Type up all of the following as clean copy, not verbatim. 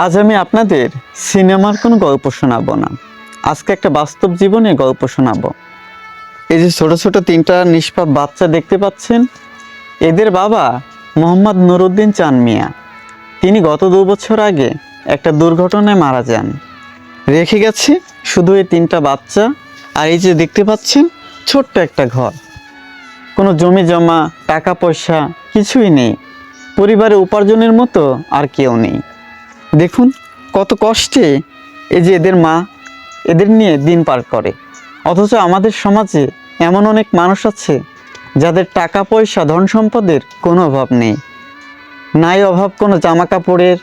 আজ আমি আপনাদের সিনেমার কোনো গল্প শোনাবো না, আজকে একটা বাস্তব জীবনের গল্প শোনাবো। এই যে ছোট ছোট তিনটা নিষ্পাপ বাচ্চা দেখতে পাচ্ছেন, এদের বাবা মোহাম্মদ নুরুদ্দিন চান মিয়া। তিনি গত 2 বছর আগে একটা দুর্ঘটনায় মারা যান। রেখে গেছে শুধু এই তিনটা বাচ্চা, আর এই যে দেখতে পাচ্ছেন ছোট্ট একটা ঘর। কোনো জমি জমা টাকা পয়সা কিছুই নেই, পরিবারে উপার্জনের মতো আর কেউ নেই। দেখুন কত কষ্টে এই যে এদের মা এদের নিয়ে দিন পার করে। অথচ আমাদের সমাজে এমন অনেক মানুষ আছে যাদের টাকা পয়সা ধন সম্পদের কোনো অভাব নেই, নাই অভাব কোনো জামা কাপড়ের,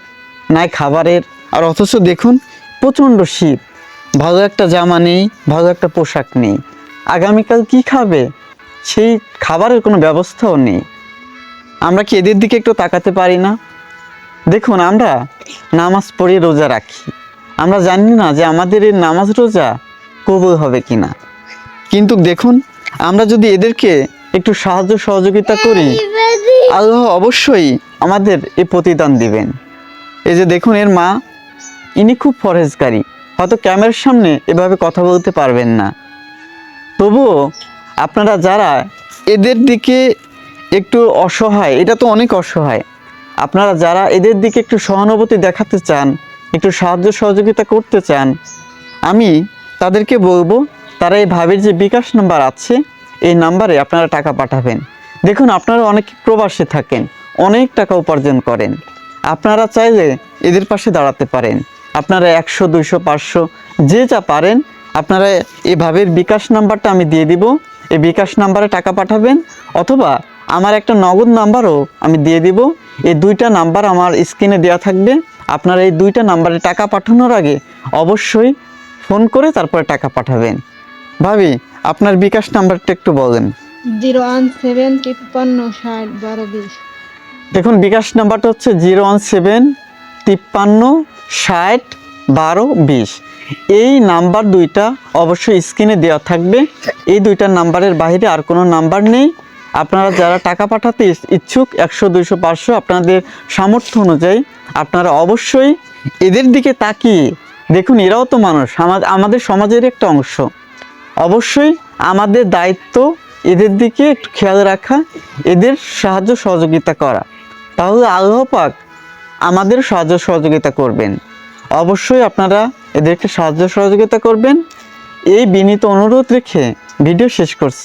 নাই খাবারের। আর অথচ দেখুন প্রচণ্ড শীত, ভালো একটা জামা নেই, ভালো একটা পোশাক নেই, আগামীকাল কি খাবে সেই খাবারের কোনো ব্যবস্থাও নেই। আমরা কি এদের দিকে একটু তাকাতে পারি না? দেখুন আমরা নামাজ পড়ে রোজা রাখি, আমরা জানি না যে আমাদের এই নামাজ রোজা কবুল হবে কিনা। কিন্তু দেখুন আমরা যদি এদেরকে একটু সাহায্য সহযোগিতা করি, আল্লাহ অবশ্যই আমাদের এই প্রতিদান দিবেন। এই যে দেখুন এর মা, ইনি খুব পরহেজগারী, হয়তো ক্যামেরার সামনে এভাবে কথা বলতে পারবেন না, তবুও আপনারা যারা এদের দিকে একটু অসহায়, এটা তো অনেক অসহায়, আপনারা যারা এদের দিকে একটু সহানুভূতি দেখাতে চান, একটু সাহায্য সহযোগিতা করতে চান, আমি তাদেরকে বলবো তারা এই ভাবির যে বিকাশ নাম্বার আছে এই নাম্বারে আপনারা টাকা পাঠাবেন। দেখুন আপনারা অনেক প্রবাসে থাকেন, অনেক টাকা উপার্জন করেন, আপনারা চাইলে এদের পাশে দাঁড়াতে পারেন। আপনারা 100, 200, 500 যে যা পারেন আপনারা এই ভাবির বিকাশ নাম্বারটা আমি দিয়ে দিব, এই বিকাশ নাম্বারে টাকা পাঠাবেন, অথবা আমার একটা নগদ নাম্বারও আমি দিয়ে দিব। এই 2টা নাম্বার আমার স্ক্রিনে দেওয়া থাকবে। আপনারা এই 2টা নাম্বারে টাকা পাঠানোর আগে অবশ্যই ফোন করে তারপরে টাকা পাঠাবেন। ভাবি আপনার বিকাশ নাম্বারটা একটু বলেন। 01753601220। দেখুন বিকাশ নাম্বারটা হচ্ছে 01753601220। এই নাম্বার 2টা অবশ্যই স্ক্রিনে দেওয়া থাকবে। এই 2টা নাম্বারের বাইরে আর কোনো নাম্বার নেই। আপনারা যারা টাকা পাঠাতে ইচ্ছুক 100, 200, 500 আপনাদের সামর্থ্য অনুযায়ী আপনারা অবশ্যই এদের দিকে তাকিয়ে দেখুন, এরাও তো মানুষ, আমাদের সমাজের একটা অংশ। অবশ্যই আমাদের দায়িত্ব এদের দিকে একটু খেয়াল রাখা, এদের সাহায্য সহযোগিতা করা, তাহলে আল্লাহ পাক আমাদের সাহায্য সহযোগিতা করবেন। অবশ্যই আপনারা এদেরকে সাহায্য সহযোগিতা করবেন, এই বিনীত অনুরোধ রেখে ভিডিও শেষ করছি।